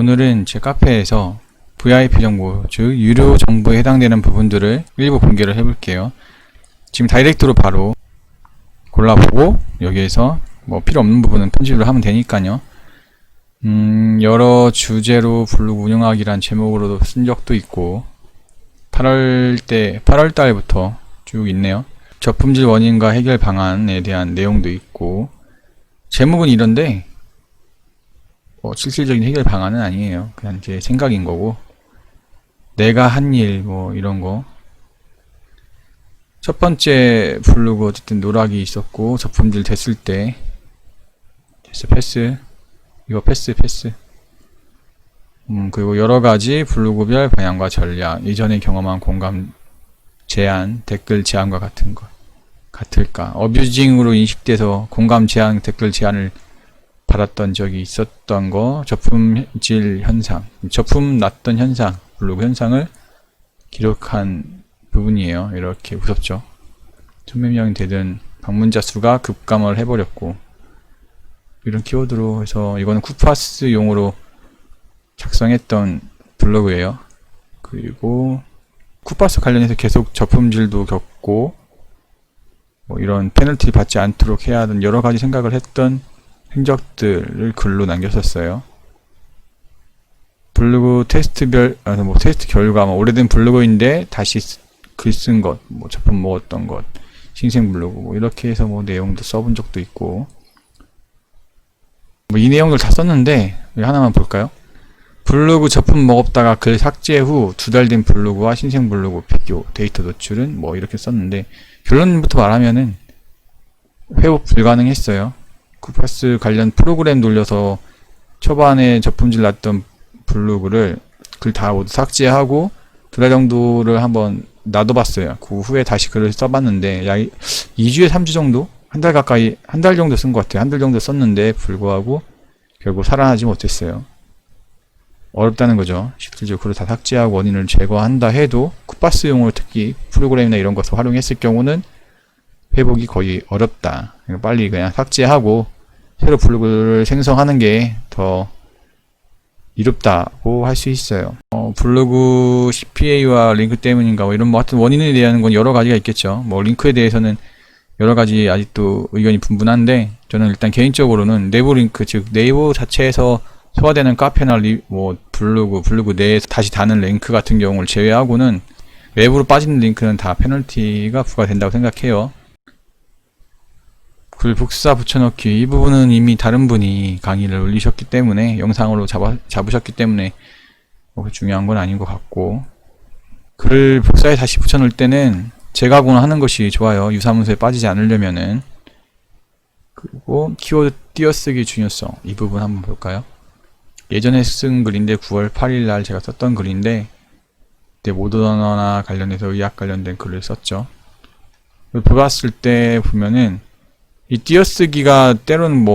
오늘은 제 카페에서 VIP 정보, 즉 유료 정보에 해당되는 부분들을 일부 공개를 해볼게요. 지금 다이렉트로 바로 골라보고 여기에서 뭐 필요 없는 부분은 편집을 하면 되니까요. 여러 주제로 블로그 운영하기란 제목으로도 쓴 적도 있고 8월달부터 쭉 있네요. 저품질 원인과 해결 방안에 대한 내용도 있고 제목은 이런데 실질적인 해결 방안은 아니에요. 그냥 제 생각인 거고 내가 한 일 뭐 이런 거. 첫 번째 블로그 어쨌든 누락이 있었고 저품질 됐을 때 패스 이거 패스 그리고 여러가지 블로그별 방향과 전략, 이전에 경험한 공감 제한, 댓글 제한과 같은 것 같을까? 어뷰징으로 인식돼서 공감 제한, 댓글 제한을 받았던 적이 있었던 거, 저품질 현상, 저품 났던 현상, 블로그 현상을 기록한 부분이에요. 이렇게 무섭죠. 1000명이 되든 방문자 수가 급감을 해버렸고 이런 키워드로 해서 이거는 쿠파스용으로 작성했던 블로그예요. 그리고 쿠파스 관련해서 계속 저품질도 겪고 뭐 이런 페널티 받지 않도록 해야 하는 여러가지 생각을 했던 행적들을 글로 남겼었어요. 블로그 테스트별, 테스트 결과, 오래된 블로그인데 다시 글 쓴 것, 저품 먹었던 것, 신생 블로그, 이렇게 해서 내용도 써본 적도 있고, 이 내용들 다 썼는데, 하나만 볼까요? 블로그 저품 먹었다가 글 삭제 후 2달 된 블로그와 신생 블로그 비교, 데이터 노출은 이렇게 썼는데, 결론부터 말하면은, 회복 불가능했어요. 쿠파스 관련 프로그램 돌려서 초반에 저품질 났던 블로그를 글 다 모두 삭제하고 2달 정도를 한번 놔둬봤어요. 그 후에 다시 글을 써봤는데 약 2주에 3주 정도? 한 달 가까이, 한 달 정도 쓴 것 같아요. 한 달 정도 썼는데 불구하고 결국 살아나지 못했어요. 어렵다는 거죠. 실질적으로 글을 다 삭제하고 원인을 제거한다 해도 쿠파스용으로 특히 프로그램이나 이런 것을 활용했을 경우는 회복이 거의 어렵다. 빨리 그냥 삭제하고 새로 블로그를 생성하는 게 더 이롭다고 할 수 있어요. 블로그 CPA와 링크 때문인가 이런 하여튼 원인에 대한 건 여러 가지가 있겠죠. 링크에 대해서는 여러 가지 아직도 의견이 분분한데 저는 일단 개인적으로는 내부 링크, 즉 네이버 자체에서 소화되는 카페나 블로그 내에서 다시 다는 링크 같은 경우를 제외하고는 외부로 빠지는 링크는 다 페널티가 부과된다고 생각해요. 글 복사 붙여넣기 이 부분은 이미 다른 분이 강의를 올리셨기 때문에 영상으로 잡으셨기 때문에 중요한 건 아닌 것 같고 글 복사에 다시 붙여넣을 때는 재가공을 하는 것이 좋아요. 유사문서에 빠지지 않으려면은. 그리고 키워드 띄어쓰기 중요성 이 부분 한번 볼까요? 예전에 쓴 글인데 9월 8일 날 제가 썼던 글인데 그때 모더너나 관련해서 의학 관련된 글을 썼죠. 보았을 때 보면은 이 띄어쓰기가 때로는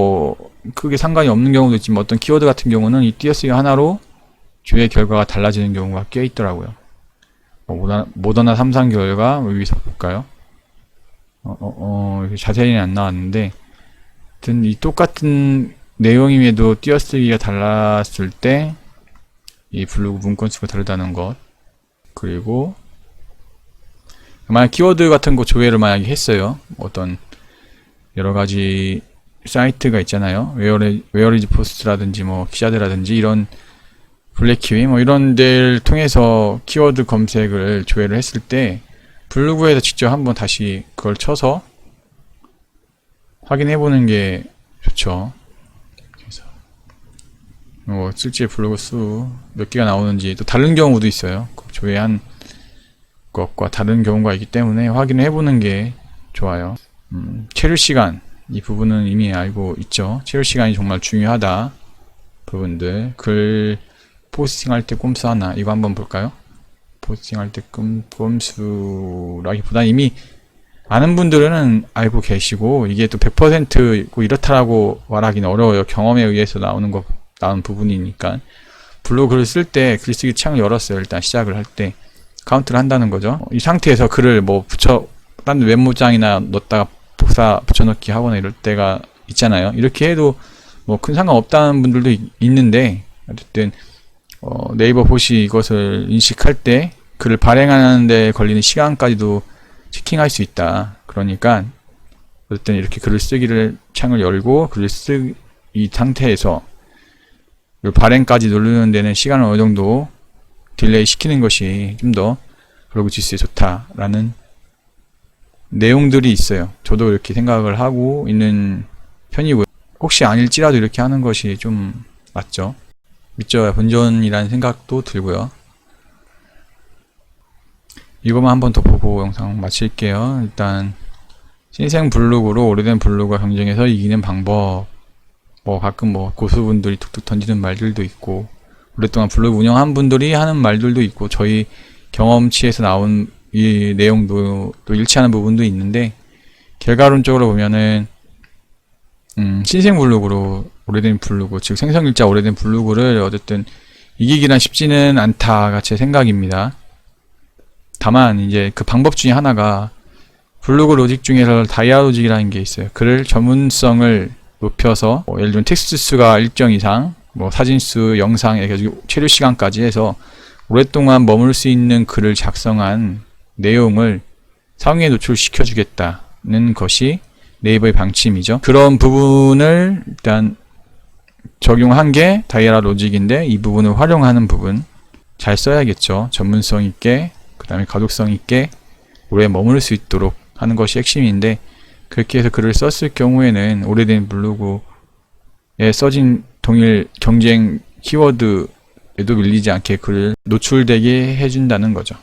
크게 상관이 없는 경우도 있지만 어떤 키워드 같은 경우는 이 띄어쓰기 하나로 주의 결과가 달라지는 경우가 꽤 있더라고요. 모더나 3상 결과 여기서 볼까요? 자세히는 안 나왔는데 하여튼 이 똑같은 내용임에도 띄어쓰기가 달랐을 때 이 블로그 문건 수가 다르다는 것. 그리고 만약 키워드 같은 거 조회를 만약에 했어요. 어떤 여러가지 사이트가 있잖아요. 웨어리즈 포스트라든지 기자드라든지 이런 블랙키위 이런 데를 통해서 키워드 검색을 조회를 했을 때 블로그에서 직접 한번 다시 그걸 쳐서 확인해 보는 게 좋죠. 그래서 실제 블로그 수 몇 개가 나오는지 또 다른 경우도 있어요. 조회한 것과 다른 경우가 있기 때문에 확인을 해 보는 게 좋아요. 체류 시간 이 부분은 이미 알고 있죠. 체류 시간이 정말 중요하다. 부분들 글 포스팅 할 때 꼼수 하나 이거 한번 볼까요? 포스팅 할 때 꼼수라기보다 이미 아는 분들은 알고 계시고 이게 또 100% 이렇다라고 말하기는 어려워요. 경험에 의해서 나온 부분이니까. 블로그를 쓸 때 글쓰기 창을 열었어요. 일단 시작을 할 때 카운트를 한다는 거죠. 이 상태에서 글을 딴 메모장이나 넣었다가 복사 붙여넣기 하거나 이럴 때가 있잖아요. 이렇게 해도 큰 상관없다는 분들도 있는데 어쨌든 네이버 봇이 이것을 인식할 때 글을 발행하는 데 걸리는 시간까지도 체킹할 수 있다. 그러니까 어쨌든 이렇게 글을 쓰기를 창을 열고 글을 쓰 이 상태에서 발행까지 누르는 데는 시간을 어느 정도 딜레이 시키는 것이 좀 더 블로그 GC에 좋다라는 내용들이 있어요. 저도 이렇게 생각을 하고 있는 편이고요. 혹시 아닐지라도 이렇게 하는 것이 좀 맞죠. 믿져야 본전이라는 생각도 들고요. 이것만 한 번 더 보고 영상 마칠게요. 일단 신생 블로그로 오래된 블로그와 경쟁해서 이기는 방법, 가끔 고수분들이 툭툭 던지는 말들도 있고, 오랫동안 블로그 운영한 분들이 하는 말들도 있고, 저희 경험치에서 나온 이 내용도 또 일치하는 부분도 있는데, 결과론적으로 보면은 신생 블로그로 오래된 블로그, 즉 생성일자 오래된 블로그를 어쨌든 이기기란 쉽지는 않다가 제 생각입니다. 다만 이제 그 방법 중에 하나가 블로그 로직 중에서 다이아 로직이라는 게 있어요. 글을 전문성을 높여서 예를 들면 텍스트 수가 일정 이상, 사진수, 영상 이렇게 체류 시간까지 해서 오랫동안 머물 수 있는 글을 작성한 내용을 상위에 노출시켜 주겠다는 것이 네이버의 방침이죠. 그런 부분을 일단 적용한 게 다이아 로직인데, 이 부분을 활용하는 부분 잘 써야겠죠. 전문성 있게, 그 다음에 가독성 있게 오래 머물 수 있도록 하는 것이 핵심인데, 그렇게 해서 글을 썼을 경우에는 오래된 블로그에 써진 동일 경쟁 키워드에도 밀리지 않게 글을 노출되게 해준다는 거죠.